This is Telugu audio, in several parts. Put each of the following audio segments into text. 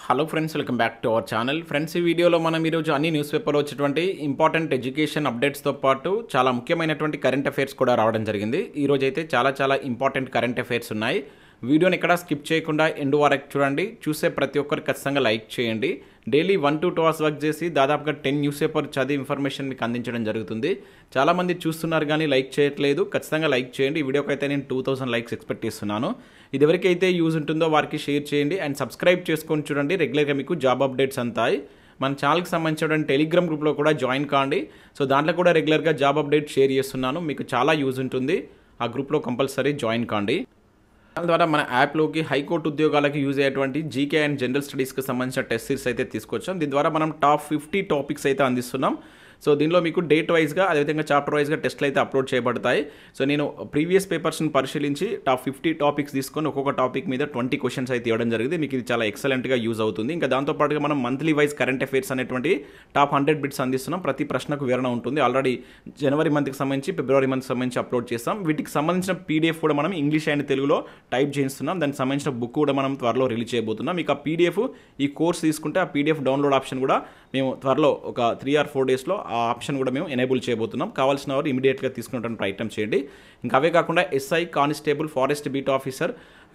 Hello friends, welcome back to our channel. Friends, ఈ వీడియోలో మనం ఈరోజు అన్ని న్యూస్ పేపర్లో వచ్చేటువంటి ఇంపార్టెంట్ ఎడ్యుకేషన్ అప్డేట్స్తో పాటు చాలా ముఖ్యమైనటువంటి కరెంట్ అఫైర్స్ కూడా రావడం జరిగింది. ఈరోజు అయితే చాలా ఇంపార్టెంట్ కరెంట్ అఫైర్స్ ఉన్నాయి. వీడియోని ఎక్కడ స్కిప్ చేయకుండా ఎండ్ వరకు చూడండి. చూసే ప్రతి ఒక్కరు ఖచ్చితంగా లైక్ చేయండి. డైలీ 1 to 2 hours వర్క్ చేసి దాదాపుగా 10 న్యూస్ పేపర్ చదివి ఇన్ఫర్మేషన్ మీకు అందించడం జరుగుతుంది. చాలామంది చూస్తున్నారు కానీ లైక్ చేయట్లేదు. ఖచ్చితంగా లైక్ చేయండి. ఈ వీడియోకి అయితే నేను 2000 లైక్స్ ఎక్స్పెక్ట్ చేస్తున్నాను. ఇది ఎవరికైతే యూజ్ ఉంటుందో వారికి షేర్ చేయండి అండ్ సబ్స్క్రైబ్ చేసుకొని చూడండి. రెగ్యులర్గా మీకు జాబ్ అప్డేట్స్ అంతాయి. మన ఛానల్కి సంబంధించిన టెలిగ్రామ్ గ్రూప్లో కూడా జాయిన్ కాండి. సో దాంట్లో కూడా రెగ్యులర్గా జాబ్ అప్డేట్ షేర్ చేస్తున్నాను. మీకు చాలా యూజ్ ఉంటుంది. ఆ గ్రూప్లో కంపల్సరీ జాయిన్ కాండి. దాని ద్వారా మన యాప్లోకి హైకోర్టు ఉద్యోగాలకు యూజ్ అయ్యేటువంటి జీకే అండ్ జనరల్ స్టడీస్కి సంబంధించిన టెస్ట్ సిరీస్ అయితే తీసుకొచ్చాం. దీని ద్వారా మనం టాప్ 50 టాపిక్స్ అయితే అందిస్తున్నాం. సో దీనిలో మీకు డేట్ వైజ్గా అదేవిధంగా చాప్టర్ వైజ్గా టెస్ట్లు అయితే అప్లోడ్ చేయబడతాయి. సో నేను ప్రీవియస్ పేపర్స్ని పరిశీలించి టాప్ 50 టాపిక్స్ తీసుకొని ఒక్కొక్క టాపిక్ మీద 20 క్వశ్చన్స్ అయితే ఇవ్వడం జరిగింది. మీకు ఇది చాలా ఎక్సలెంట్గా యూజ్ అవుతుంది. ఇంకా దాంతోపాటుగా మనం మంత్లీ వైజ్ కరెంట్ అఫైర్స్ అనేటువంటి టాప్ 100 బిట్స్ అందిస్తున్నాం. ప్రతి ప్రశ్నకు వివరణ ఉంటుంది. ఆల్రెడీ జనవరి మంత్కి సంబంధించి ఫిబ్రవరి మంత్కి సంబంధించి అప్లోడ్ చేస్తాం. వీటికి సంబంధించిన పీడిఎఫ్ కూడా మనం ఇంగ్లీష్ అండ్ తెలుగులో టైప్ చేస్తున్నాం. దానికి సంబంధించిన బుక్ కూడా మనం త్వరలో రిలీజ్ చేయబోతున్నాం. మీకు ఆ పీడిఎఫ్ ఈ కోర్స్ తీసుకుంటే ఆ పీడిఎఫ్ డౌన్లోడ్ ఆప్షన్ కూడా మేము త్వరలో ఒక 3 or 4 డేస్లో ఆ ఆప్షన్ కూడా మేము ఎనేబుల్ చేయబోతున్నాం. కావాల్సిన వారు ఇమీడియట్గా తీసుకునేటువంటి ప్రయత్నం చేయండి. ఇంకా అవే కాకుండా SI, constable, forest beat officer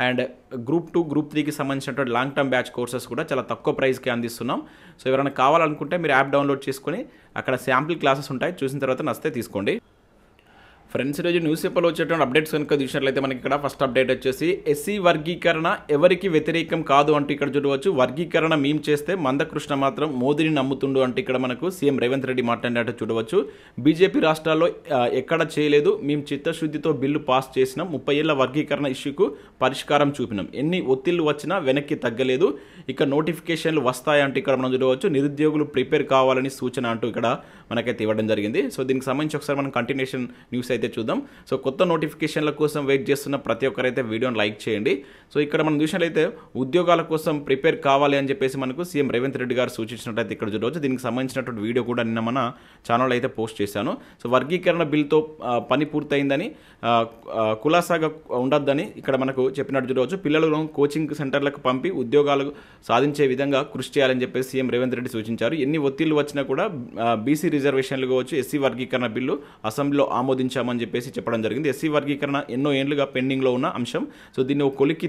and group 2, group 3కి సంబంధించినటువంటి లాంగ్ టర్మ్ బ్యాచ్ కోర్సెస్ కూడా చాలా తక్కువ ప్రైస్కి అందిస్తున్నాం. సో ఎవరైనా కావాలనుకుంటే మీరు యాప్ డౌన్లోడ్ చేసుకొని అక్కడ శాంపిల్ క్లాసెస్ ఉంటాయి. చూసిన తర్వాత నచ్చితే తీసుకోండి. ఫ్రెండ్స్, ఈరోజు న్యూస్ పేపర్లో వచ్చేటువంటి అప్డేట్స్ కనుక చూసినట్లయితే మనకి ఇక్కడ ఫస్ట్ అప్డేట్ వచ్చేసి ఎస్సీ వర్గీకరణ ఎవరికి వ్యతిరేకం కాదు అంటూ ఇక్కడ చూడవచ్చు. వర్గీకరణ మేము చేస్తే మందకృష్ణ మాత్రం మోదీని నమ్ముతుండు అంటే ఇక్కడ మనకు సీఎం రేవంత్ రెడ్డి మాట్లాడినట్టు చూడవచ్చు. బీజేపీ రాష్ట్రాల్లో ఎక్కడ చేయలేదు, మేము చిత్తశుద్ధితో బిల్లు పాస్ చేసినాం. 30 ఏళ్ల వర్గీకరణ ఇష్యూకు పరిష్కారం చూపినాం. ఎన్ని ఒత్తిళ్లు వచ్చినా వెనక్కి తగ్గలేదు. ఇక నోటిఫికేషన్లు వస్తాయంటూ ఇక్కడ మనం చూడవచ్చు. నిరుద్యోగులు ప్రిపేర్ కావాలని సూచన అంటూ ఇక్కడ మనకైతే ఇవ్వడం జరిగింది. సో దీనికి సంబంధించి ఒకసారి మనం కంటిన్యూషన్ న్యూస్ అయితే చూద్దాం. సో కొత్త నోటిఫికేషన్ల కోసం వెయిట్ చేస్తున్న ప్రతి ఒక్కరైతే వీడియోని లైక్ చేయండి. సో ఇక్కడ మనం చూసినట్లయితే ఉద్యోగాల కోసం ప్రిపేర్ కావాలి అని చెప్పేసి మనకు సీఎం రేవంత్ రెడ్డి గారు సూచించినట్లయితే ఇక్కడ చూడవచ్చు. దీనికి సంబంధించినటువంటి వీడియో కూడా నిన్న మన ఛానల్లో అయితే పోస్ట్ చేశాను. సో వర్గీకరణ బిల్తో పని పూర్తయిందని, కులాసాగా ఉండొద్దని ఇక్కడ మనకు చెప్పినట్టు చూడవచ్చు. పిల్లలను కోచింగ్ సెంటర్లకు పంపి ఉద్యోగాలు సాధించే విధంగా కృషి చేయాలని చెప్పేసి సీఎం రేవంత్ రెడ్డి సూచించారు. ఎన్ని ఒత్తిళ్లు వచ్చినా కూడా బీసీ రిజర్వేషన్లు కావచ్చు, ఎస్సీ వర్గీకరణ బిల్లు అసెంబ్లీలో ఆమోదించామని చెప్పేసి చెప్పడం జరిగింది. ఎస్సీ వర్గీకరణ ఎన్నో ఏళ్లుగా పెండింగ్లో ఉన్న అంశం. సో దీన్ని ఒక కొలిక్కి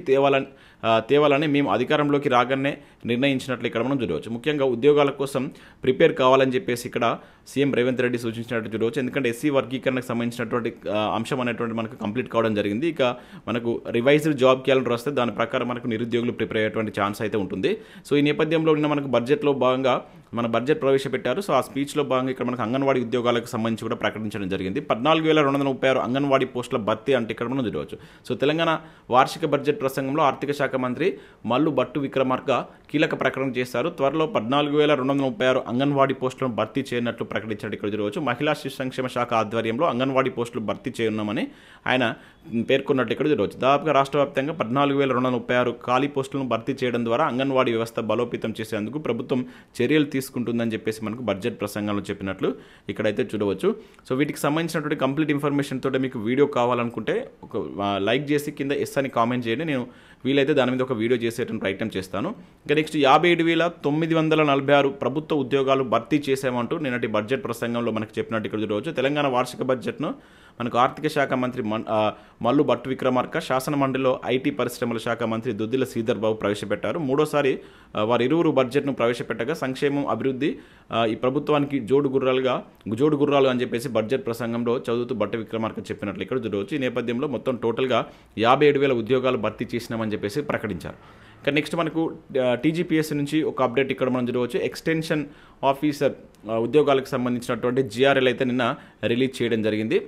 తేవాలని మేము అధికారంలోకి రాగానే నిర్ణయించినట్లు ఇక్కడ మనం చూడవచ్చు. ముఖ్యంగా ఉద్యోగాల కోసం ప్రిపేర్ కావాలని చెప్పేసి ఇక్కడ సీఎం రేవంత్ రెడ్డి సూచించినట్టు చూడవచ్చు. ఎందుకంటే ఎస్సీ వర్గీకరణకు సంబంధించినటువంటి అంశం అనేటువంటి మనకు కంప్లీట్ కావడం జరిగింది. ఇక మనకు రివైజ్డ్ జాబ్ క్యాలెండర్ వస్తే దాని ప్రకారం మనకు నిరుద్యోగులు ప్రిపేర్ అయ్యేటువంటి ఛాన్స్ అయితే ఉంటుంది. సో ఈ నేపథ్యంలో నిన్న మనకు బడ్జెట్లో భాగంగా మన బడ్జెట్ ప్రవేశపెట్టారు. సో ఆ స్పీచ్లో భాగంగా ఇక్కడ మనకు అంగన్వాడీ ఉద్యోగాలకు సంబంధించి కూడా ప్రకటించడం జరిగింది. 14,236 అంగన్వాడీ పోస్టుల భర్తీ అంటే ఇక్కడ మనం చూడవచ్చు. సో తెలంగాణ వార్షిక బడ్జెట్ ప్రసంగంలో ఆర్థిక శాఖ మంత్రి మల్లు భట్టు విక్రమార్క కీలక ప్రకటన చేశారు. త్వరలో 14,236 అంగన్వాడీ పోస్టులను భర్తీ చేయనున్నట్లు ప్రకటించారు. ఇక్కడ చూడవచ్చు. మహిళా శిశు సంక్షేమ శాఖ ఆధ్వర్యంలో అంగన్వాడీ పోస్టులు భర్తీ చేయనున్నామని ఆయన పేర్కొన్నట్టు ఇక్కడ చూడవచ్చు. దాదాపుగా రాష్ట్ర వ్యాప్తంగా 14,236 ఖాళీ పోస్టులను భర్తీ చేయడం ద్వారా అంగన్వాడీ వ్యవస్థ బలోపేతం చేసేందుకు ప్రభుత్వం చర్యలు తీసుకుంటుందని చెప్పేసి మనకు బడ్జెట్ ప్రసంగంలో చెప్పినట్లు ఇక్కడైతే చూడవచ్చు. సో వీటికి సంబంధించినటువంటి కంప్లీట్ ఇన్ఫర్మేషన్ తోటి మీకు వీడియో కావాలనుకుంటే ఒక లైక్ చేసి కింద ఎస్ అని కామెంట్ చేయండి. నేను వీలైతే దాని మీద ఒక వీడియో చేసేటువంటి ప్రయత్నం చేస్తాను. ఇంకా నెక్స్ట్ 57,946 ప్రభుత్వ ఉద్యోగాలు భర్తీ చేసామంటూ నిన్నటి బడ్జెట్ ప్రసంగంలో మనకు చెప్పినట్టు ఇక్కడ చూడవచ్చు. తెలంగాణ వార్షిక బడ్జెట్ను మనకు ఆర్థిక శాఖ మంత్రి మల్లు భట్టు విక్రమార్క, శాసన మండలిలో ఐటీ పరిశ్రమల శాఖ మంత్రి దుద్దిల శ్రీధర్ బాబు ప్రవేశపెట్టారు. మూడోసారి వారి ఇరువురు బడ్జెట్ను ప్రవేశపెట్టగా సంక్షేమం, అభివృద్ధి ఈ ప్రభుత్వానికి జోడు గుర్రాలు అని చెప్పేసి బడ్జెట్ ప్రసంగంలో చదువుతూ భట్టు విక్రమార్క చెప్పినట్లు ఇక్కడ చూడవచ్చు. ఈ నేపథ్యంలో మొత్తం టోటల్గా 57,000 ఉద్యోగాలు భర్తీ చేసినామని చెప్పేసి ప్రకటించారు. ఇక నెక్స్ట్ మనకు టీజీపీఎస్సీ నుంచి ఒక అప్డేట్ ఇక్కడ మనం చూడవచ్చు. ఎక్స్టెన్షన్ ఆఫీసర్ ఉద్యోగాలకు సంబంధించినటువంటి జిఆర్ఎల్ అయితే నిన్న రిలీజ్ చేయడం జరిగింది.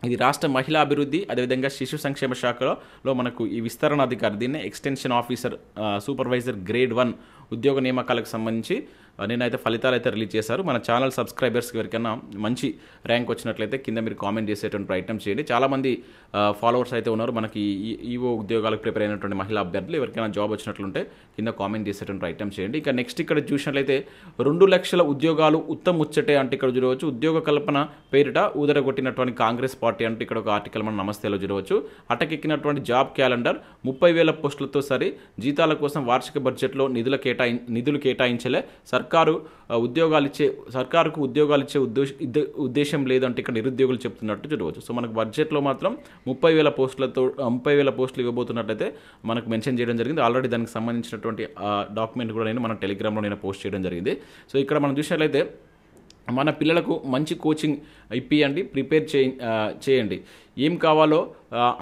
ఇది రాష్ట్ర మహిళా అభివృద్ధి అదేవిధంగా శిశు సంక్షేమ శాఖలో మనకు ఈ విస్తరణ అధికారి, దీన్ని ఎక్స్టెన్షన్ ఆఫీసర్ సూపర్వైజర్ గ్రేడ్ 1 ఉద్యోగ నియామకాలకు సంబంధించి నేనైతే ఫలితాలు అయితే రిలీజ్ చేశారు. మన ఛానల్ సబ్స్క్రైబర్స్కి ఎవరికైనా మంచి ర్యాంక్ వచ్చినట్లయితే కింద మీరు కామెంట్ చేసేటువంటి ప్రయత్నం చేయండి. చాలామంది ఫాలోవర్స్ అయితే ఉన్నారు మనకి ఈఓ ఉద్యోగాలకు ప్రిపేర్ అయినటువంటి మహిళా అభ్యర్థులు. ఎవరికైనా జాబ్ వచ్చినట్లుంటే కింద కామెంట్ చేసేటువంటి ప్రయత్నం చేయండి. ఇక నెక్స్ట్ ఇక్కడ చూసినట్లయితే 2 లక్షల ఉద్యోగాలు ముచ్చటే అంటే ఇక్కడ చూడవచ్చు. ఉద్యోగ కల్పన పేరిట ఊదరగొట్టినటువంటి కాంగ్రెస్ పార్టీ అంటే ఇక్కడ ఒక ఆర్టికల్ మనం నమస్తేలో చూడవచ్చు. అటకెక్కినటువంటి జాబ్ క్యాలెండర్ 30,000 పోస్టులతో సరి జీతాల కోసం వార్షిక బడ్జెట్లో నిధులు కేటాయించలే. సర్కారుకు ఉద్యోగాలు ఇచ్చే ఉద్దేశం లేదంటే ఇక్కడ నిరుద్యోగులు చెప్తున్నట్టు చూడవచ్చు. సో మనకు బడ్జెట్లో మాత్రం 30,000 పోస్టులు ఇవ్వబోతున్నట్లయితే మనకు మెన్షన్ చేయడం జరిగింది. ఆల్రెడీ దానికి సంబంధించినటువంటి డాక్యుమెంట్ కూడా మన టెలిగ్రామ్లో పోస్ట్ చేయడం జరిగింది. సో ఇక్కడ మనం చూసినట్లయితే మన పిల్లలకు మంచి కోచింగ్ ఇప్పియండి, ప్రిపేర్ చేయండి, ఏం కావాలో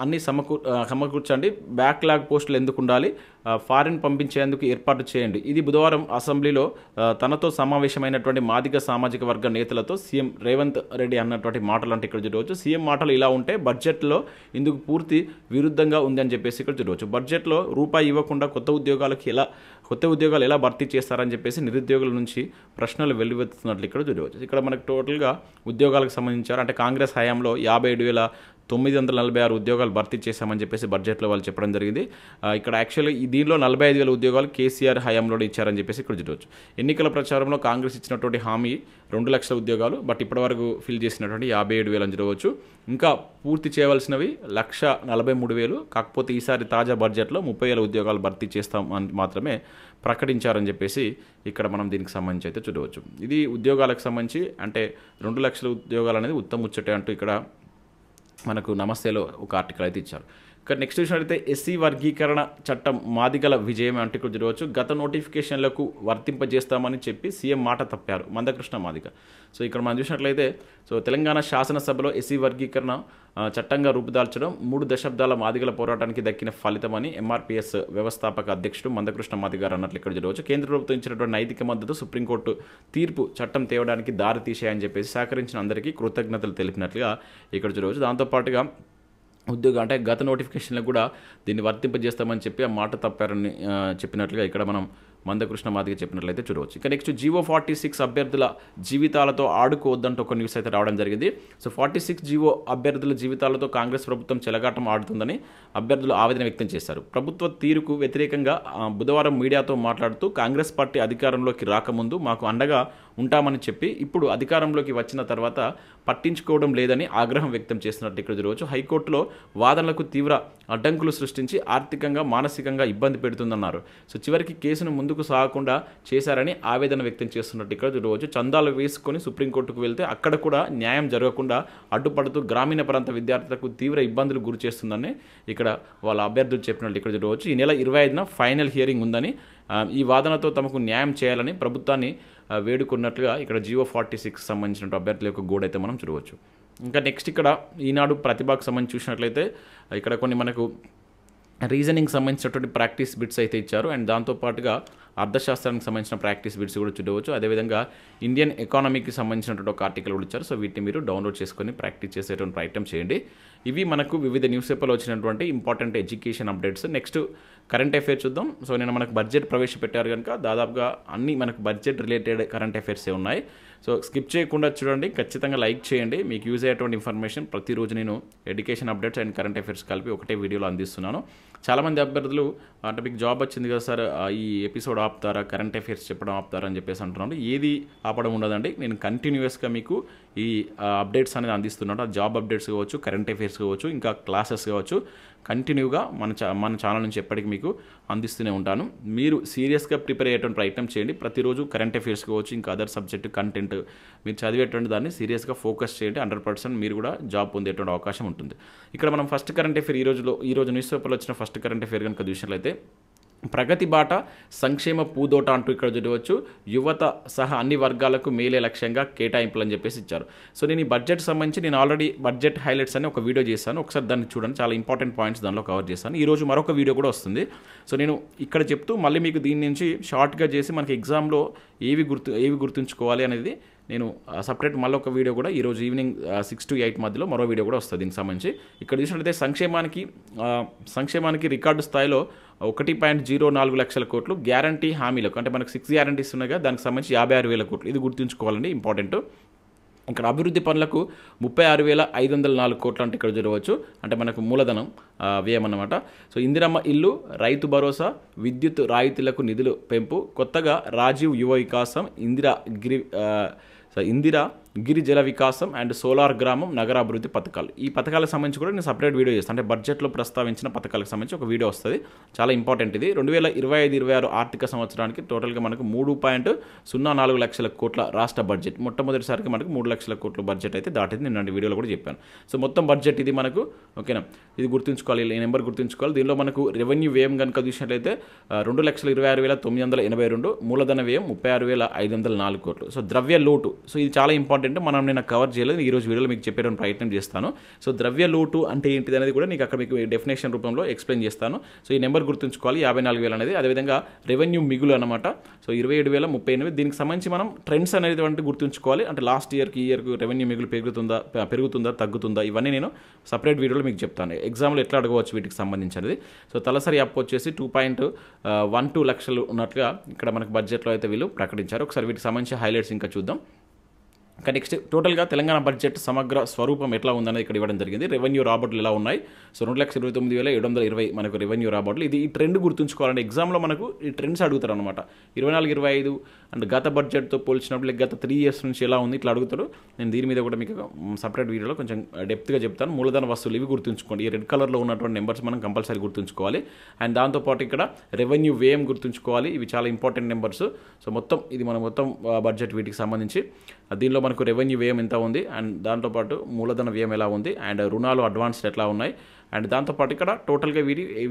అన్నీ సమకూర్చండి, బ్యాక్లాగ్ పోస్టులు ఎందుకు ఉండాలి, ఫారిన్ పంపించేందుకు ఏర్పాటు చేయండి. ఇది బుధవారం అసెంబ్లీలో తనతో సమావేశమైనటువంటి మాదిగ సామాజిక వర్గ నేతలతో సీఎం రేవంత్ రెడ్డి అన్నటువంటి మాటలు అంటే ఇక్కడ చూడవచ్చు. సీఎం మాటలు ఇలా ఉంటే బడ్జెట్లో ఇందుకు పూర్తి విరుద్ధంగా ఉంది అని చెప్పేసి ఇక్కడ చూడవచ్చు. బడ్జెట్లో రూపాయి ఇవ్వకుండా కొత్త ఉద్యోగాలు ఎలా భర్తీ చేస్తారని చెప్పేసి నిరుద్యోగుల నుంచి ప్రశ్నలు వెల్లువెత్తుతున్నట్లు ఇక్కడ చూడవచ్చు. ఇక్కడ మనకు టోటల్గా ఉద్యోగాలకు సంబంధించారు అంటే కాంగ్రెస్ హయాంలో 57,946 ఉద్యోగాలు భర్తీ చేశామని చెప్పేసి బడ్జెట్లో వాళ్ళు చెప్పడం జరిగింది. ఇక్కడ యాక్చువల్లీ దీనిలో 45,000 ఉద్యోగాలు కేసీఆర్ హయాంలో ఇచ్చారని చెప్పేసి ఇక్కడ చూడవచ్చు. ఎన్నికల ప్రచారంలో కాంగ్రెస్ ఇచ్చినటువంటి హామీ 2 లక్షల ఉద్యోగాలు, బట్ ఇప్పటివరకు ఫిల్ చేసినటువంటి 57,000 అని చూడవచ్చు. ఇంకా పూర్తి చేయవలసినవి 1,43,000. కాకపోతే ఈసారి తాజా బడ్జెట్లో 30,000 ఉద్యోగాలు భర్తీ చేస్తామని మాత్రమే ప్రకటించారని చెప్పేసి ఇక్కడ మనం దీనికి సంబంధించి అయితే చూడవచ్చు. ఇది ఉద్యోగాలకు సంబంధించి అంటే 2 లక్షల ఉద్యోగాలు అనేది ముచ్చటే అంటూ ఇక్కడ మనకు నమస్తేలో ఒక ఆర్టికల్ అయితే ఇచ్చారు. ఇక్కడ నెక్స్ట్ చూసినట్లయితే ఎస్సీ వర్గీకరణ చట్టం మాదిగల విజయం అంటే ఇక్కడ చూడవచ్చు. గత నోటిఫికేషన్లకు వర్తింపజేస్తామని చెప్పి సీఎం మాట తప్పారు మందకృష్ణ మాదిగ. సో ఇక్కడ మనం చూసినట్లయితే తెలంగాణ శాసనసభలో ఎస్సీ వర్గీకరణ చట్టంగా రూపుదాల్చడం 3 దశాబ్దాల మాదిగల పోరాటానికి దక్కిన ఫలితమని ఎంఆర్పీఎస్ వ్యవస్థాపక అధ్యక్షుడు మందకృష్ణ మాదిగ గారు అన్నట్లు ఇక్కడ చూడవచ్చు. కేంద్ర ప్రభుత్వం ఇచ్చినటువంటి నైతిక మద్దతు సుప్రీంకోర్టు తీర్పు చట్టం తేవడానికి దారి తీసేయని చెప్పేసి సహకరించిన అందరికీ కృతజ్ఞతలు తెలిపినట్లుగా ఇక్కడ చూడవచ్చు. దాంతోపాటుగా అంటే గత నోటిఫికేషన్లకు కూడా దీన్ని వర్తింపజేస్తామని చెప్పి ఆ మాట తప్పారని చెప్పినట్లుగా ఇక్కడ మనం మందకృష్ణ మాదిగ చెప్పినట్లయితే చూడవచ్చు. ఇక నెక్స్ట్ జీవో 46 అభ్యర్థుల జీవితాలతో ఆడుకోవద్దంటూ ఒక న్యూస్ అయితే రావడం జరిగింది. సో 46 జీవో అభ్యర్థుల జీవితాలతో కాంగ్రెస్ ప్రభుత్వం చెలగాటం ఆడుతుందని అభ్యర్థులు ఆవేదన వ్యక్తం చేశారు. ప్రభుత్వ తీరుకు వ్యతిరేకంగా బుధవారం మీడియాతో మాట్లాడుతూ కాంగ్రెస్ పార్టీ అధికారంలోకి రాకముందు మాకు అండగా ఉంటామని చెప్పి ఇప్పుడు అధికారంలోకి వచ్చిన తర్వాత పట్టించుకోవడం లేదని ఆగ్రహం వ్యక్తం చేస్తున్నట్టు ఇక్కడ చూడవచ్చు. హైకోర్టులో వాదనలకు తీవ్ర అడ్డంకులు సృష్టించి ఆర్థికంగా మానసికంగా ఇబ్బంది పెడుతుందన్నారు. సో చివరికి కేసును ముందుకు సాగకుండా చేశారని ఆవేదన వ్యక్తం చేస్తున్నట్టు ఇక్కడ చూడవచ్చు. చందాలు వేసుకొని సుప్రీంకోర్టుకు వెళ్తే అక్కడ కూడా న్యాయం జరగకుండా అడ్డుపడుతూ గ్రామీణ ప్రాంత విద్యార్థులకు తీవ్ర ఇబ్బందులు గురి చేస్తుందని ఇక్కడ వాళ్ళ అభ్యర్థులు చెప్పినట్టు ఇక్కడ చూడవచ్చు. ఈ నెల 25న ఫైనల్ హియరింగ్ ఉందని ఈ వాదనతో తమకు న్యాయం చేయాలని ప్రభుత్వాన్ని వేడుకున్నట్లుగా ఇక్కడ జీవో 46 సంబంధించిన అభ్యర్థుల యొక్క గోడ అయితే మనం చూడవచ్చు. ఇంకా నెక్స్ట్ ఇక్కడ ఈనాడు ప్రతిభకు సంబంధించి చూసినట్లయితే ఇక్కడ కొన్ని మనకు రీజనింగ్ సంబంధించినటువంటి ప్రాక్టీస్ బిట్స్ అయితే ఇచ్చారు. అండ్ దాంతోపాటుగా అర్థశాస్త్రానికి సంబంధించిన ప్రాక్టీస్ బిట్స్ కూడా చూడవచ్చు. అదేవిధంగా ఇండియన్ ఎకానమీకి సంబంధించినటువంటి ఒక ఆర్టికల్ కూడా ఇచ్చారు. సో వీటిని మీరు డౌన్లోడ్ చేసుకొని ప్రాక్టీస్ చేసేటువంటి ప్రయత్నం చేయండి. ఇవి మనకు వివిధ న్యూస్ పేపర్లో వచ్చినటువంటి important education updates. Next current affairs చూద్దాం. సో నేను మనకు బడ్జెట్ ప్రవేశపెట్టారు కనుక దాదాపుగా అన్ని మనకు బడ్జెట్ రిలేటెడ్ కరెంట్ అఫైర్సే ఉన్నాయి. సో స్కిప్ చేయకుండా చూడండి, ఖచ్చితంగా లైక్ చేయండి. మీకు యూజ్ అయ్యేటువంటి ఇన్ఫర్మేషన్ ప్రతిరోజు నేను education updates and current affairs కలిపి ఒకటే వీడియోలో అందిస్తున్నాను. చాలామంది అభ్యర్థులు అంటే మీకు జాబ్ వచ్చింది కదా సార్, ఈ ఎపిసోడ్ ఆపుతారా, కరెంట్ అఫైర్స్ చెప్పడం ఆపుతారా అని చెప్పేసి అంటున్నాను. ఏది ఆపడం ఉండదండి. నేను కంటిన్యూస్గా మీకు ఈ అప్డేట్స్ అనేది అందిస్తున్నాను. జాబ్ అప్డేట్స్ కావచ్చు, కరెంట్ అఫైర్స్ కావచ్చు, ఇంకా క్లాసెస్ కావచ్చు, కంటిన్యూగా మన ఛానల్ నుంచి ఎప్పటికీ మీకు అందిస్తూనే ఉంటాను. మీరు సీరియస్గా ప్రిపేర్ అయ్యేటువంటి ప్రయత్నం చేయండి. ప్రతిరోజు కరెంట్ అఫైర్స్ కావచ్చు, ఇంకా అదర్ సబ్జెక్ట్ కంటెంట్ మీరు చదివేటువంటి దాన్ని సీరియస్గా ఫోకస్ చేయండి. 100% మీరు కూడా జాబ్ పొందేటువంటి అవకాశం ఉంటుంది. ఇక్కడ మనం ఫస్ట్ కరెంట్ అఫైర్ ఈరోజు న్యూస్ పేపర్లో వచ్చిన ఫస్ట్ కరెంట్ అఫైర్ కనుక చూసినట్లయితే ప్రగతి బాట సంక్షేమ పూదోట అంటూ ఇక్కడ చూడవచ్చు. యువత సహా అన్ని వర్గాలకు మేలే లక్ష్యంగా కేటాయింపులు అని చెప్పేసి ఇచ్చారు. సో నేను ఈ బడ్జెట్ సంబంధించి నేను ఆల్రెడీ బడ్జెట్ హైలైట్స్ అని ఒక వీడియో చేశాను. ఒకసారి దాన్ని చూడండి, చాలా ఇంపార్టెంట్ పాయింట్స్ దానిలో కవర్ చేశాను. ఈరోజు మరొక వీడియో కూడా వస్తుంది. సో నేను ఇక్కడ చెప్తూ మళ్ళీ మీకు దీని నుంచి షార్ట్గా చేసి మనకి ఎగ్జామ్లో ఏవి గుర్తుంచుకోవాలి అనేది నేను సపరేట్ మళ్ళీ ఒక వీడియో కూడా ఈరోజు ఈవినింగ్ 6 to 8 మధ్యలో మరో వీడియో కూడా వస్తుంది దీనికి సంబంధించి. ఇక్కడ చూసినట్లయితే సంక్షేమానికి రికార్డు స్థాయిలో 1.04 లక్షల కోట్లు గ్యారంటీ హామీలకు, అంటే మనకు 6 గ్యారంటీస్ ఉన్నాయిగా, దానికి సంబంధించి 56,000 కోట్లు. ఇది గుర్తుంచుకోవాలండి, ఇంపార్టెంట్. ఇక్కడ అభివృద్ధి పనులకు 36,504 కోట్లు అంటే ఇక్కడ చూడవచ్చు, అంటే మనకు మూలధనం వ్యయం అన్నమాట. సో ఇందిరమ్మ ఇల్లు, రైతు భరోసా, విద్యుత్ రాయితీలకు నిధులు పెంపు, కొత్తగా రాజీవ్ యువ వికాసం, ఇందిరా గిరి జల వికాసం అండ్ సోలార్ గ్రామం నగరాభివృద్ధి పథకాలు. ఈ పథకాలకు సంబంధించి కూడా నేను సపరేట్ వీడియో చేస్తాను, అంటే బడ్జెట్లో ప్రస్తావించిన పథకాలకు సంబంధించి ఒక వీడియో వస్తుంది, చాలా ఇంపార్టెంట్ ఇది. 2025-26 ఆర్థిక సంవత్సరానికి టోటల్గా మనకు 3.04 లక్షల కోట్ల రాష్ట్ర బడ్జెట్, మొట్టమొదటిసారికి మనకు 3 లక్షల కోట్ల బడ్జెట్ అయితే దాటింది, నిన్న వీడియోలో కూడా చెప్పాను. సో మొత్తం బడ్జెట్ ఇది మనకు, ఓకేనా, ఇది గుర్తుంచుకోవాలి, ఈ నెంబర్ గుర్తుంచుకోవాలి. దీనిలో మనకు రెవెన్యూ వ్యయం కనుక చూసినట్లయితే 2,26,982, మూలధన వ్యయం 36,504 కోట్లు. సో ద్రవ్య లోటు, సో ఇది చాలా ఇంపార్టెంట్, మనం నేను కవర్ చేయలేదు, ఈరోజు వీడియోలో మీకు చెప్పేయడానికి ప్రయత్నం చేస్తాను. సో ద్రవ్య లోటు అంటే ఏంటిది అనేది కూడా నీకు అక్కడ మీకు డెఫినేషన్ రూపంలో ఎక్స్ప్లెయిన్ చేస్తాను. సో ఈ నెంబర్ గుర్తుంచుకోవాలి, 54,000 అనేది. అదేవిధంగా రెవెన్యూ మిగులు అనమాట, సో 27,038. దీనికి సంబంధించి మనం ట్రెండ్స్ అనేది గుర్తుంచుకోవాలి, అంటే లాస్ట్ ఇయర్కి ఈ ఇయర్కి రెవెన్యూ మిగులు పెరుగుతుందా తగ్గుతుందా, ఇవన్నీ నేను సపరేట్ వీడియోలో మీకు చెప్తాను, ఎగ్జామ్లో ఎట్లా అడగవచ్చు వీటికి సంబంధించినది. సో తలసరి అప్పు వచ్చేసి 2.12 లక్షలు ఉన్నట్లుగా ఇక్కడ మనకు బడ్జెట్లో అయితే వీళ్ళు ప్రకటించారు. ఒకసారి వీటికి సంబంధించి హైలైట్స్ ఇంకా చూద్దాం. ఇంకా నెక్స్ట్ టోటల్గా తెలంగాణ బడ్జెట్ సమగ్ర స్వరూపం ఎట్లా ఉందనేది ఇక్కడ ఇవ్వడం జరిగింది. రెవెన్యూ రాబడులు ఎలా ఉన్నాయి, సో 2,29,720 మనకు రెవెన్యూ రాబడులు. ఇది ఈ ట్రెండ్ గుర్తుంచుకోవాలంటే ఎగ్జామ్లో మనకు ఈ ట్రెండ్స్ అడుగుతారు అనమాట. 24-25 అంటే గత బడ్జెట్తో పోల్చినప్పుడు గత 3 ఇయర్స్ నుంచి ఎలా ఉంది ఇట్లా అడుగుతారు. నేను దీని మీద కూడా మీకు సపరేట్ వీడియోలో కొంచెం డెప్త్గా చెప్తాను. మూలధన వస్తువులు ఇవి గుర్తుంచుకోండి, ఈ రెడ్ కలర్లో ఉన్నటువంటి నెంబర్స్ మనం కంపల్సరీ గుర్తుంచుకోవాలి. అండ్ దాంతోపాటు ఇక్కడ రెవెన్యూ వ్యయం గుర్తుంచుకోవాలి, ఇవి చాలా ఇంపార్టెంట్ నెంబర్స్. సో మొత్తం ఇది మన మొత్తం బడ్జెట్ వీటికి సంబంధించి, దీనిలో మనకు రెవెన్యూ వ్యయం ఎంత ఉంది, అండ్ దాంతోపాటు మూలధన వ్యయం ఎలా ఉంది, అండ్ రుణాలు అడ్వాన్స్డ్ ఎట్లా ఉన్నాయి, అండ్ దాంతోపాటు ఇక్కడ టోటల్గా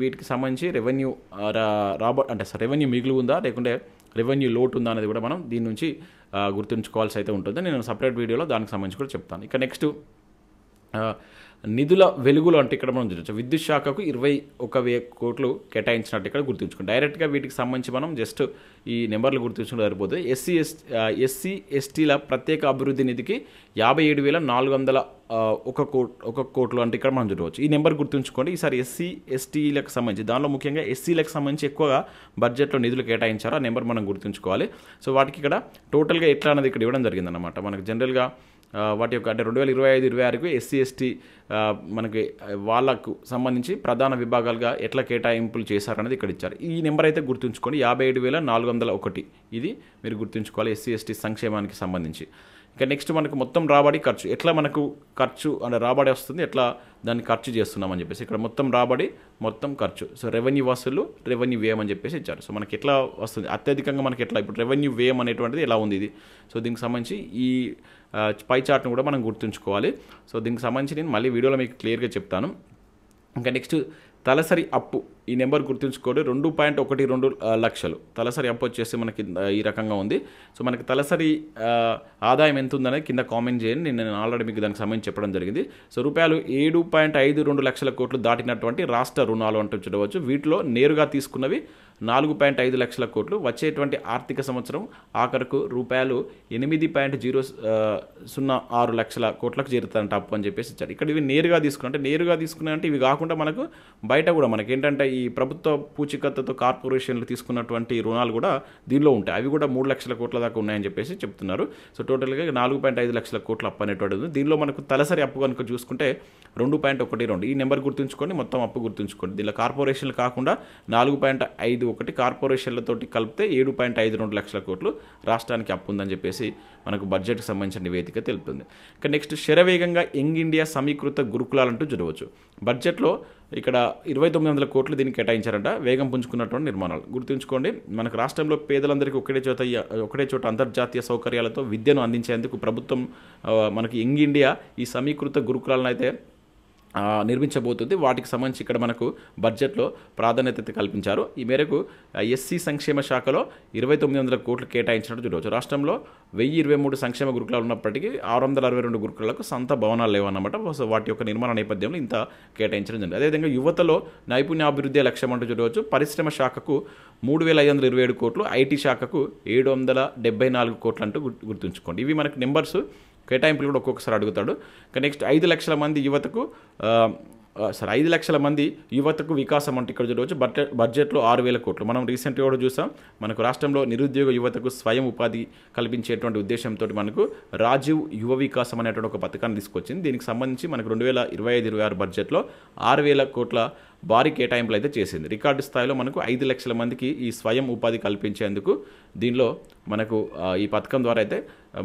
వీటికి సంబంధించి రెవెన్యూ అంటే రెవెన్యూ మిగులు ఉందా లేకుంటే రెవెన్యూ లోటు ఉందా అనేది కూడా మనం దీని నుంచి గుర్తుంచుకోవాల్సి అయితే ఉంటుంది. నేను సపరేట్ వీడియోలో దానికి సంబంధించి కూడా చెప్తాను. ఇక నెక్స్ట్ నిధుల వెలుగులు అంటే ఇక్కడ మనం చూడవచ్చు, విద్యుత్ శాఖకు 21,000 కోట్లు కేటాయించినట్టు ఇక్కడ గుర్తుంచుకోండి. డైరెక్ట్గా వీటికి సంబంధించి మనం జస్ట్ ఈ నెంబర్లు గుర్తుంచుకుంటే సరిపోతుంది. ఎస్సీ ఎస్టీల ప్రత్యేక అభివృద్ధి నిధికి 57,401 కోట్లు అంటే ఇక్కడ మనం చూడవచ్చు. ఈ నెంబర్ గుర్తుంచుకోండి. ఈసారి ఎస్సీ ఎస్టీలకు సంబంధించి, దానిలో ముఖ్యంగా ఎస్సీలకు సంబంధించి ఎక్కువగా బడ్జెట్లో నిధులు కేటాయించారు, ఆ నెంబర్ మనం గుర్తుంచుకోవాలి. సో వాటికి ఇక్కడ టోటల్గా ఎట్లా అనేది ఇక్కడ ఇవ్వడం జరిగిందన్నమాట. మనకు జనరల్గా వాటి యొక్క అంటే 2025-26కు ఎస్సీ ఎస్టీ మనకి వాళ్ళకు సంబంధించి ప్రధాన విభాగాలుగా ఎట్లా కేటాయింపులు చేశారనేది ఇక్కడ ఇచ్చారు. ఈ నెంబర్ అయితే గుర్తుంచుకోండి, 57,401. ఇది మీరు గుర్తుంచుకోవాలి ఎస్సీ ఎస్టీ సంక్షేమానికి సంబంధించి. ఇక నెక్స్ట్ మనకు మొత్తం రాబడి ఖర్చు, ఎట్లా మనకు ఖర్చు అంటే రాబడి వస్తుంది, ఎట్లా దాన్ని ఖర్చు చేస్తున్నామని చెప్పేసి ఇక్కడ మొత్తం రాబడి మొత్తం ఖర్చు. సో రెవెన్యూ వసూలు రెవెన్యూ వ్యయం అని చెప్పేసి ఇచ్చారు. సో మనకి ఎట్లా వస్తుంది అత్యధికంగా మనకి ఎట్లా ఇప్పుడు రెవెన్యూ వ్యయం అనేటువంటిది ఎలా ఉంది ఇది. సో దీనికి సంబంధించి ఈ పై చార్ట్ను కూడా మనం గుర్తుంచుకోవాలి. సో దీనికి సంబంధించి నేను మళ్ళీ వీడియోలో మీకు క్లియర్గా చెప్తాను. ఇంకా నెక్స్ట్ తలసరి అప్పు, ఈ నెంబర్ గుర్తుంచుకోండి, 2.12 లక్షలు తలసరి అప్పు వచ్చేసి మనకి ఈ రకంగా ఉంది. సో మనకి తలసరి ఆదాయం ఎంత ఉందనేది కింద కామెంట్ చేయండి, నేను ఆల్రెడీ మీకు దానికి సంబంధించి చెప్పడం జరిగింది. సో రూపాయలు 7.52 లక్షల కోట్లు దాటినటువంటి రాష్ట్ర రుణాలు అంటూ చూడవచ్చు. వీటిలో నేరుగా తీసుకున్నవి 4.5 లక్షల కోట్లు, వచ్చేటువంటి ఆర్థిక సంవత్సరం ఆఖరకు రూపాయలు 8.006 లక్షల కోట్లకు చేరుతారంట అప్పు అని చెప్పేసి ఇచ్చారు. ఇక్కడ ఇవి నేరుగా తీసుకున్నాయంటే ఇవి కాకుండా మనకు బయట కూడా మనకి ఏంటంటే ఈ ప్రభుత్వ పూచికత్తుతో కార్పొరేషన్లు తీసుకున్నటువంటి రుణాలు కూడా దీనిలో ఉంటాయి, అవి కూడా 3 లక్షల కోట్ల దాకా ఉన్నాయని చెప్పేసి చెప్తున్నారు. సో టోటల్గా 4.5 లక్షల కోట్ల అప్పు అనేటువంటిది. దీనిలో మనకు తలసరి అప్పు కనుక చూసుకుంటే 2.12, ఈ నెంబర్ గుర్తుంచుకోండి, మొత్తం అప్పు గుర్తుంచుకోండి. దీనిలో కార్పొరేషన్లు కాకుండా 4.51 కార్పొరేషన్లతోటి కలిపితే 7.52 లక్షల కోట్లు రాష్ట్రానికి అప్పు ఉందని చెప్పేసి మనకు బడ్జెట్కి సంబంధించిన నివేదిక తెలుపుతుంది. ఇక నెక్స్ట్ శరవేగంగా యంగ్ ఇండియా సమీకృత గురుకులాలంటూ చూడవచ్చు. బడ్జెట్లో ఇక్కడ 2,900 కోట్లు దీనికి కేటాయించారంట, వేగం పుంజుకున్నటువంటి నిర్మాణాలు గుర్తుంచుకోండి. మనకు రాష్ట్రంలో పేదలందరికీ ఒకటే చోట అంతర్జాతీయ సౌకర్యాలతో విద్యను అందించేందుకు ప్రభుత్వం మనకి యంగ్ ఇండియా ఈ సమీకృత గురుకులాలను అయితే నిర్మించబోతుంది. వాటికి సంబంధించి ఇక్కడ మనకు బడ్జెట్లో ప్రాధాన్యత కల్పించారు. ఈ మేరకు ఎస్సీ సంక్షేమ శాఖలో 2,900 కోట్లు కేటాయించినట్టు చూడవచ్చు. రాష్ట్రంలో 1,023 సంక్షేమ గురుకులాలు ఉన్నప్పటికీ 662 గురుకులాలకు సొంత భవనాలు లేవన్నమాట. సో వాటి యొక్క నిర్మాణ నేపథ్యంలో ఇంత కేటాయించడం జరిగింది. అదేవిధంగా యువతలో నైపుణ్యాభివృద్ధి లక్ష్యం అంటూ చూడవచ్చు. పరిశ్రమ శాఖకు 3,527 కోట్లు, ఐటీ శాఖకు 774 కోట్లు అంటూ గుర్తుంచుకోండి. ఇవి మనకు నెంబర్స్, కేటాయింపులు కూడా ఒక్కొక్కసారి అడుగుతాడు. నెక్స్ట్ 5 లక్షల మంది యువతకు 5 లక్షల మంది యువతకు వికాసం అంటే ఇక్కడ చూడవచ్చు బడ్జెట్లో 6,000 కోట్లు. మనం రీసెంట్గా కూడా చూసాం, మనకు రాష్ట్రంలో నిరుద్యోగ యువతకు స్వయం ఉపాధి కల్పించేటువంటి ఉద్దేశంతో మనకు రాజీవ్ యువ వికాసం అనేటువంటి ఒక పథకాన్ని తీసుకొచ్చింది. దీనికి సంబంధించి మనకు 2025-26 బడ్జెట్లో 6,000 కోట్ల భారీ కేటాయింపులు అయితే చేసింది. రికార్డు స్థాయిలో మనకు 5 లక్షల మందికి ఈ స్వయం ఉపాధి కల్పించేందుకు దీనిలో మనకు ఈ పథకం ద్వారా అయితే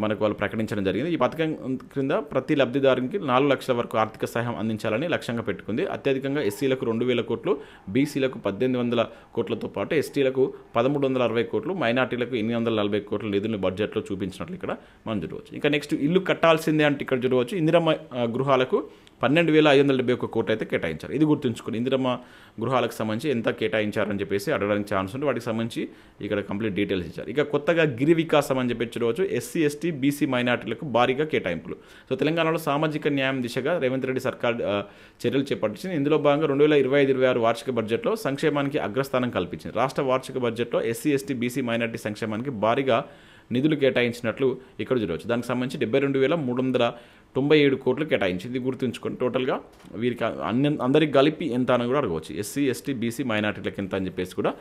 మనకు వాళ్ళు ప్రకటించడం జరిగింది. ఈ పథకం క్రింద ప్రతి లబ్ధిదారునికి 4 లక్షల వరకు ఆర్థిక సహాయం అందించాలని లక్ష్యంగా పెట్టుకుంది. అత్యధికంగా ఎస్సీలకు 2,000 కోట్లు, బీసీలకు 1,800 కోట్లతో పాటు ఎస్టీలకు 1,360 కోట్లు, మైనార్టీలకు 840 కోట్ల నిధులను బడ్జెట్లో చూపించినట్లు ఇక్కడ మనం చూడవచ్చు. ఇంకా నెక్స్ట్ ఇల్లు కట్టాల్సిందే అంటే ఇక్కడ చూడవచ్చు, ఇందిరమ్మ గృహాలకు 12,571 కోట్లు అయితే కేటాయించారు. ఇది గుర్తుంచుకుని ఇందిరమ్మ గృహాలకు సంబంధించి ఎంత కేటాయించారని చెప్పేసి అడగడానికి ఛాన్స్ ఉంది. వాటికి సంబంధించి ఇక్కడ కంప్లీట్ డీటెయిల్స్ ఇచ్చారు. ఇక కొత్తగా గిరి వికాసం అని చెప్పి చూడవచ్చు, ఎస్సీ, ఎస్టీ, బీసీ, మైనార్టీలకు భారీగా కేటాయింపులు. సో తెలంగాణలో సామాజిక న్యాయం దిశగా రేవంత్ రెడ్డి సర్కార్ చర్యలు చేపట్టింది. ఇందులో భాగంగా 2025-26 వార్షిక బడ్జెట్లో సంక్షేమానికి అగ్రస్థానం కల్పించింది. రాష్ట్ర వార్షిక బడ్జెట్లో ఎస్సీ, ఎస్టీ, బీసీ, మైనార్టీ సంక్షేమానికి భారీగా నిధులు కేటాయించినట్లు ఇక్కడ చూడవచ్చు. దానికి సంబంధించి 72,397 కోట్లు కేటాయించింది. ఇది గుర్తుంచుకొని టోటల్గా వీరికి అందరికి కలిపి ఎంత అని కూడా అడగవచ్చు. ఎస్సీ, ఎస్టీ, బీసీ, మైనార్టీలకు ఎంత అని చెప్పేసి కూడా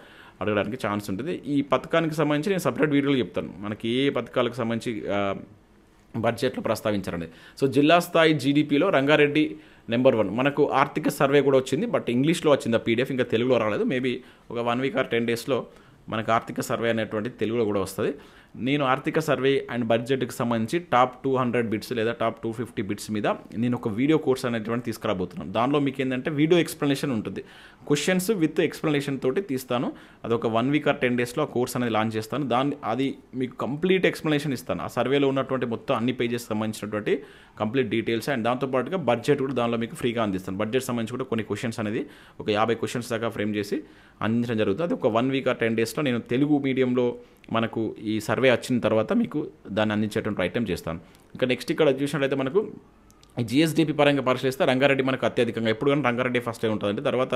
అడగడానికి ఛాన్స్ ఉంటుంది. ఈ పథకానికి సంబంధించి నేను సపరేట్ వీడియోలు చెప్తాను, మనకి ఏ పథకాలకు సంబంధించి బడ్జెట్లో ప్రస్తావించారనేది. సో జిల్లా స్థాయి జీడిపిలో రంగారెడ్డి నెంబర్ 1. మనకు ఆర్థిక సర్వే కూడా వచ్చింది, బట్ ఇంగ్లీష్లో వచ్చింది ఆ పీడిఎఫ్, ఇంకా తెలుగులో రాలేదు. మేబీ ఒక 1 వీక్ ఆర్ 10 డేస్లో మనకు ఆర్థిక సర్వే అనేటువంటి తెలుగులో కూడా వస్తుంది. నేను ఆర్థిక సర్వే అండ్ బడ్జెట్కి సంబంధించి టాప్ 200 బిట్స్ లేదా టాప్ 250 బిట్స్ మీద నేను ఒక వీడియో కోర్స్ అనేటువంటి తీసుకురాబోతున్నాను. దానిలో మీకు ఏంటంటే వీడియో ఎక్స్ప్లెనేషన్ ఉంటుంది, క్వశ్చన్స్ విత్ ఎక్స్ప్లెనేషన్ తోటి తీస్తాను. అదొక 1 వీక్ ఆర్ 10 డేస్లో ఆ కోర్స్ అనేది లాంచ్ చేస్తాను. అది మీకు కంప్లీట్ ఎక్స్ప్లెనేషన్ ఇస్తాను. ఆ సర్వేలో ఉన్నటువంటి మొత్తం అన్ని పేజెస్ సంబంధించినటువంటి కంప్లీట్ డీటెయిల్స్ అండ్ దాంతోపాటుగా బడ్జెట్ కూడా దానిలో మీకు ఫ్రీగా అందిస్తాను. బడ్జెట్ సంబంధించి కూడా కొన్ని క్వశ్చన్స్ అనేది ఒక 50 క్వశ్చన్స్ దాకా ఫ్రేమ్ చేసి అందించడం జరుగుతుంది. అది ఒక 1 వీక్ ఆర్ 10 డేస్లో నేను తెలుగు మీడియంలో మనకు ఈ సర్వే వచ్చిన తర్వాత మీకు దాన్ని అందించేటువంటి ప్రయత్నం చేస్తాను. ఇంకా నెక్స్ట్ ఇక్కడ చూసినట్లయితే మనకు జిఎస్డిపి పరంగా పరిశీలిస్తే రంగారెడ్డి మనకు అత్యధికంగా ఎప్పుడు కానీ రంగారెడ్డి ఫస్ట్ ఉంటుందంటే, తర్వాత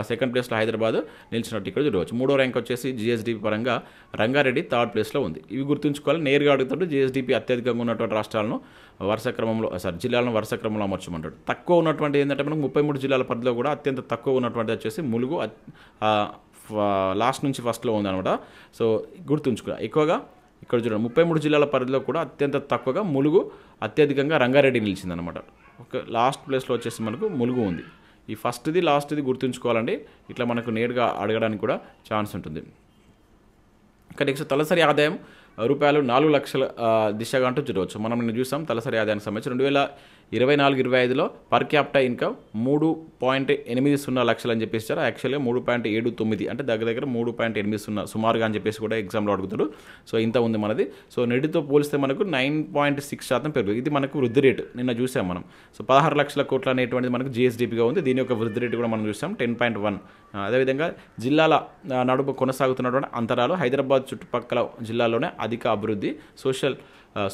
సెకండ్ ప్లేస్లో హైదరాబాద్ నిలిచినట్టు ఇక్కడ చూడవచ్చు. 3వ ర్యాంక్ వచ్చేసి జిఎస్డిపి పరంగా రంగారెడ్డి 3rd ప్లేస్లో ఉంది. ఇవి గుర్తుంచుకోవాలి. నేరుగా అడుగుతాడు జిఎస్డిపి అత్యధికంగా ఉన్నటువంటి రాష్ట్రాలను జిల్లాలను వరుస క్రమంలో అమర్చమంటాడు. తక్కువ ఉన్నటువంటి ఏంటంటే మనకు 33 జిల్లాల పరిధిలో కూడా అత్యంత తక్కువ ఉన్నటువంటి వచ్చేసి ములుగు లాస్ట్ నుంచి ఫస్ట్లో ఉందన్నమాట. సో గుర్తుంచుకో. ఎక్కువగా ఇక్కడ చూడండి 33 జిల్లాల పరిధిలో కూడా అత్యంత తక్కువగా ములుగు, అత్యధికంగా రంగారెడ్డి నిలిచిందనమాట. ఒక లాస్ట్ ప్లేస్లో వచ్చేసి మనకు ములుగు ఉంది. ఈ ఫస్ట్ది లాస్ట్ది గుర్తుంచుకోవాలండి, ఇట్లా మనకు నేరుగా అడగడానికి కూడా ఛాన్స్ ఉంటుంది. ఇంకా నెక్స్ట్ తలసరి ఆదాయం రూపాయలు 4 లక్షల దిశగా అంటూ చూడవచ్చు. మనం నిన్న చూసాం తలసరి ఆదాయానికి సంబంధించి 2024-25లో పర్ క్యాపిటల్ ఇన్కమ్ 3.80 లక్షలు అని చెప్పేసి ఇచ్చారు. యాక్చువల్గా 3.79 అంటే దగ్గర 3.80 సుమారుగా అని చెప్పేసి కూడా ఎగ్జామ్లో అడుగుతాడు. సో ఇంత ఉంది మనది. సో నెటితో పోలిస్తే మనకు 9.6% పెరుగుతుంది. ఇది మనకు వృద్ధి రేటు నిన్న చూసాం మనం. సో 16 లక్షల కోట్లు అనేటువంటిది మనకు జిఎస్డిపిగా ఉంది. దీని యొక్క వృద్ధి రేటు కూడా మనం చూసాం 10.1. అదేవిధంగా జిల్లాల నడుమ కొనసాగుతున్నటువంటి అంతరాలు హైదరాబాద్ చుట్టుపక్కల జిల్లాల్లోనే అధిక అభివృద్ధి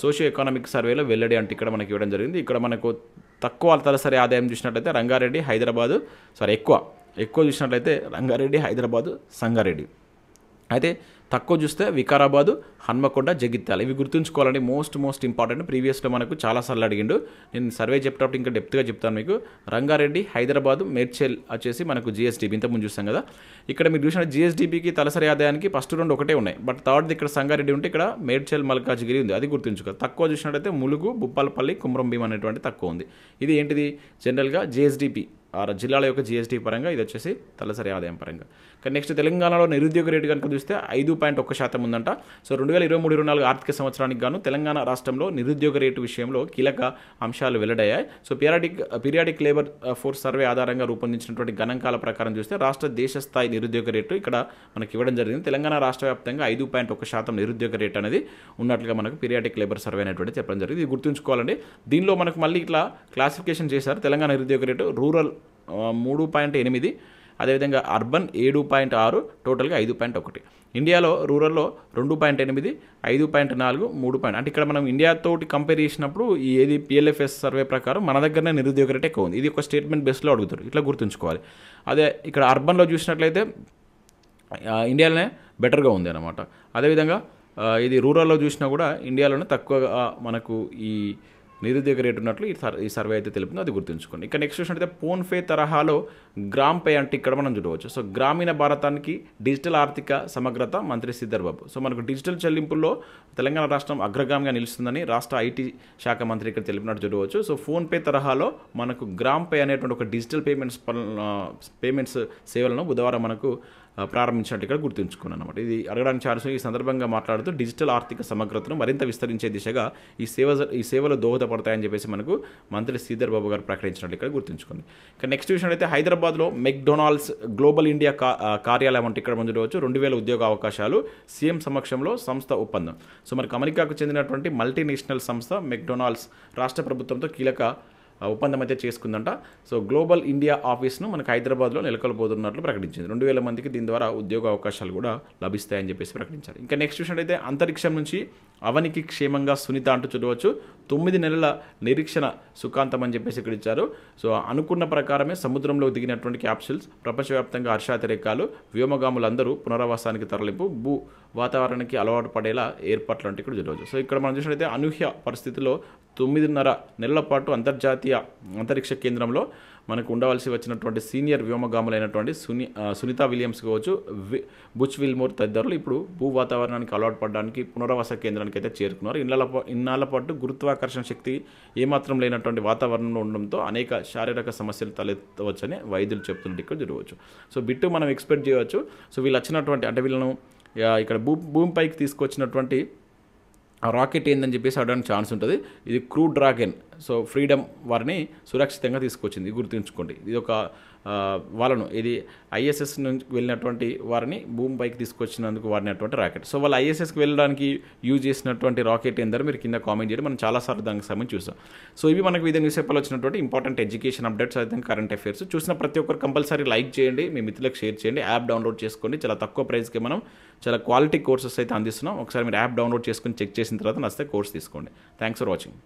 సోషియో ఎకనామిక్ సర్వేలో వెల్లడి అంటే ఇక్కడ మనకి ఇవ్వడం జరిగింది. ఇక్కడ మనకు తక్కువ తలసరి ఆదాయం చూసినట్లయితే రంగారెడ్డి, హైదరాబాదు ఎక్కువ చూసినట్లయితే రంగారెడ్డి, హైదరాబాదు, సంగారెడ్డి. అయితే తక్కువ చూస్తే వికారాబాదు, హన్మకొండ, జగిత్యాల. ఇవి గుర్తుంచుకోవాలండి. Most important. ప్రీవియస్లో మనకు చాలాసార్లు అడిగిండు. నేను సర్వే చెప్పేటప్పుడు ఇంకా డెప్త్గా చెప్తాను మీకు. రంగారెడ్డి, హైదరాబాదు, మేడ్చల్ వచ్చేసి మనకు జిఎస్డిపి ఇంతకుముందు చూస్తాం కదా. ఇక్కడ మీరు చూసిన జిఎస్డిపికి తలసరి ఆదాయానికి ఫస్ట్ 2 ఒకటే ఉన్నాయి. బట్ థర్డ్ది ఇక్కడ సంగారెడ్డి ఉంటే ఇక్కడ మేడ్చల్, మల్కాజ్గిరి ఉంది. అది గుర్తుంచుకోవాలి. తక్కువ చూసినట్టయితే ములుగు, భూపాలపల్లి, కుమ్రంభీం అనేటువంటి తక్కువ ఉంది. ఇది ఏంటిది జనరల్గా జిఎస్డిపి జిల్లాల యొక్క జిఎస్టీ పరంగా, ఇది వచ్చేసి తలసరి ఆదాయం పరంగా. కానీ నెక్స్ట్ తెలంగాణలో నిరుద్యోగ రేటు కనుక చూస్తే 5.1% ఉందంట. సో 2023-24 ఆర్థిక సంవత్సరానికి గాను తెలంగాణ రాష్ట్రంలో నిరుద్యోగ రేటు విషయంలో కీలక అంశాలు వెల్లడయ్యాయి. So periodic labour force survey ఆధారంగా రూపొందించినటువంటి గణాంకాల ప్రకారం చూస్తే రాష్ట్ర దేశ స్థాయి నిరుద్యోగ రేటు ఇక్కడ మనకి ఇవ్వడం జరిగింది. తెలంగాణ రాష్ట్ర వ్యాప్తంగా 5.1% నిరుద్యోగ రేటు అనేది ఉన్నట్లుగా మనకు పీరియాడిక్ లేబర్ సర్వే అనేటువంటి చెప్పడం జరిగింది. ఇది గుర్తుంచుకోవాలండి. దీనిలో మనకు మళ్ళీ ఇట్లా క్లాసిఫికేషన్ చేశారు. తెలంగాణ నిరుద్యోగ రేటు రూరల్ 3.8, అదేవిధంగా అర్బన్ 7.6, టోటల్గా 5.1. ఇండియాలో రూరల్లో 2.8, 5.4, 3. అంటే ఇక్కడ మనం ఇండియాతోటి కంపేర్ చేసినప్పుడు ఈ ఏది పిఎల్ఎఫ్ఎస్ సర్వే ప్రకారం మన దగ్గరనే నిరుద్యోగ రేట్ ఎక్కువ ఉంది. ఇది ఒక స్టేట్మెంట్ బేస్లో అడుగుతారు, ఇట్లా గుర్తుంచుకోవాలి. అదే ఇక్కడ అర్బన్లో చూసినట్లయితే ఇండియాలోనే బెటర్గా ఉంది అన్నమాట. అదేవిధంగా ఇది రూరల్లో చూసినా కూడా ఇండియాలోనే తక్కువగా మనకు ఈ నిరుద్యోగ రేటు ఉన్నట్లు ఈ సర్వే అయితే తెలుపుతుందో అది గుర్తుంచుకోండి. ఇక నెక్స్ట్ చూసినట్టయితే ఫోన్పే తరహాలో గ్రామ్ పే అంటే ఇక్కడ మనం చూడవచ్చు. సో గ్రామీణ భారతానికి డిజిటల్ ఆర్థిక సమగ్రత మంత్రి శ్రీధర్ బాబు. సో మనకు డిజిటల్ చెల్లింపుల్లో తెలంగాణ రాష్ట్రం అగ్రగామిగా నిలుస్తుందని రాష్ట్ర ఐటీ శాఖ మంత్రి ఇక్కడ తెలిపినట్టు చూడవచ్చు. సో ఫోన్పే తరహాలో మనకు గ్రామ్ పే అనేటువంటి ఒక డిజిటల్ పేమెంట్స్ సేవలను బుధవారం మనకు ప్రారంభించినట్టు ఇక్కడ గుర్తుంచుకున్నాను అనమాట. ఇది అడగడానికి ఛాన్స్. ఈ సందర్భంగా మాట్లాడుతూ డిజిటల్ ఆర్థిక సమగ్రతను మరింత విస్తరించే దిశగా ఈ సేవలు దోహదపడతాయని చెప్పేసి మనకు మంత్రి శ్రీధర్ బాబు గారు ప్రకటించినట్టు ఇక్కడ గుర్తుంచుకుంది. ఇక నెక్స్ట్ విషయం అయితే హైదరాబాద్లో మెక్డొనాల్డ్స్ గ్లోబల్ ఇండియా కార్యాలయం అంటే ఇక్కడ మనం చూడవచ్చు 2000 ఉద్యోగ అవకాశాలు సీఎం సమక్షంలో సంస్థ ఒప్పందం. సో మనకు అమెరికాకు చెందినటువంటి మల్టీనేషనల్ సంస్థ మెక్డొనాల్డ్స్ రాష్ట్ర ప్రభుత్వంతో కీలక ఒప్పందం అయితే చేసుకుందంట. సో గ్లోబల్ ఇండియా ఆఫీస్ను మనకు హైదరాబాద్లో నెలకొల్పోతున్నట్లు ప్రకటించింది. 2000 మందికి దీని ద్వారా ఉద్యోగ అవకాశాలు కూడా లభిస్తాయని చెప్పేసి ప్రకటించారు. ఇంకా నెక్స్ట్ విషయం అయితే అంతరిక్షం నుంచి అవనికి క్షేమంగా సునీత అంటూ చూడవచ్చు. 9 నెలల నిరీక్షణ సుఖాంతం అని చెప్పేసి ఇక్కడ ఇచ్చారు. సో అనుకున్న ప్రకారమే సముద్రంలో దిగినటువంటి క్యాప్సూల్స్ ప్రపంచవ్యాప్తంగా హర్షాతిరేకాలు, వ్యోమగాములందరూ పునరావాసానికి తరలింపు, వాతావరణానికి అలవాటు పడేలా ఏర్పాట్లు అంటే ఇక్కడ చూడవచ్చు. సో ఇక్కడ మనం చూసినట్లయితే అనూహ్య పరిస్థితిలో 9.5 నెలల పాటు అంతర్జాతీయ అంతరిక్ష కేంద్రంలో మనకు ఉండవలసి వచ్చినటువంటి సీనియర్ వ్యోమగాములైనటువంటి సునీత విలియమ్స్ కావచ్చు, బుచ్ విల్మోర్ తదితరులు ఇప్పుడు భూ వాతావరణానికి అలవాటు పడడానికి పునరావాస కేంద్రానికి అయితే చేరుకున్నారు. ఇన్నాళ్ల పాటు గురుత్వాకర్షణ శక్తి ఏమాత్రం లేనటువంటి వాతావరణంలో ఉండడంతో అనేక శారీరక సమస్యలు తలెత్తవచ్చని వైద్యులు చెప్తున్నట్టు ఇక్కడ చూడవచ్చు. సో బిట్టు మనం ఎక్స్పెక్ట్ చేయవచ్చు. సో వీళ్ళు వచ్చినటువంటి అంటే వీళ్ళను ఇక్కడ భూమిపైకి తీసుకొచ్చినటువంటి రాకెట్ ఏందని చెప్పేసి అడగడానికి ఛాన్స్ ఉంటుంది. ఇది క్రూ డ్రాగన్. సో ఫ్రీడమ్ వారిని సురక్షితంగా తీసుకొచ్చింది, గుర్తుంచుకోండి. ఇది ఒక వాళ్ళను ఇది ఐఎస్ఎస్ నుంచి వెళ్ళినటువంటి వారిని భూమిపైకి తీసుకొచ్చినందుకు వాడినటువంటి రాకెట్. సో వాళ్ళు ఐఎస్ఎస్కి వెళ్ళడానికి యూజ్ చేసినటువంటి రాకెట్ ఏందని మీరు కింద కామెంట్ చేయండి. మనం చాలాసార్లు దానికి సంబంధించి చూస్తాం. సో ఇవి మనకు వివిధ న్యూస్ పేపర్లో వచ్చినటువంటి ఇంపార్టెంట్ ఎడ్యుకేషన్ అప్డేట్స్ అయితే కరెంట్ అఫైర్స్. చూసిన ప్రతి ఒక్కరు కంపల్సరీ లైక్ చేయండి, మీ మిత్రులకు షేర్ చేయండి, యాప్ డౌన్లోడ్ చేసుకోండి. చాలా తక్కువ ప్రైస్కి మనం చాలా క్వాలిటీ కోర్సెస్ అయితే అందిస్తున్నాం. ఒకసారి మీరు యాప్ డౌన్లోడ్ చేసుకుని చెక్ చేసిన తర్వాత నచ్చితే కోర్స్ తీసుకోండి. Thanks for watching.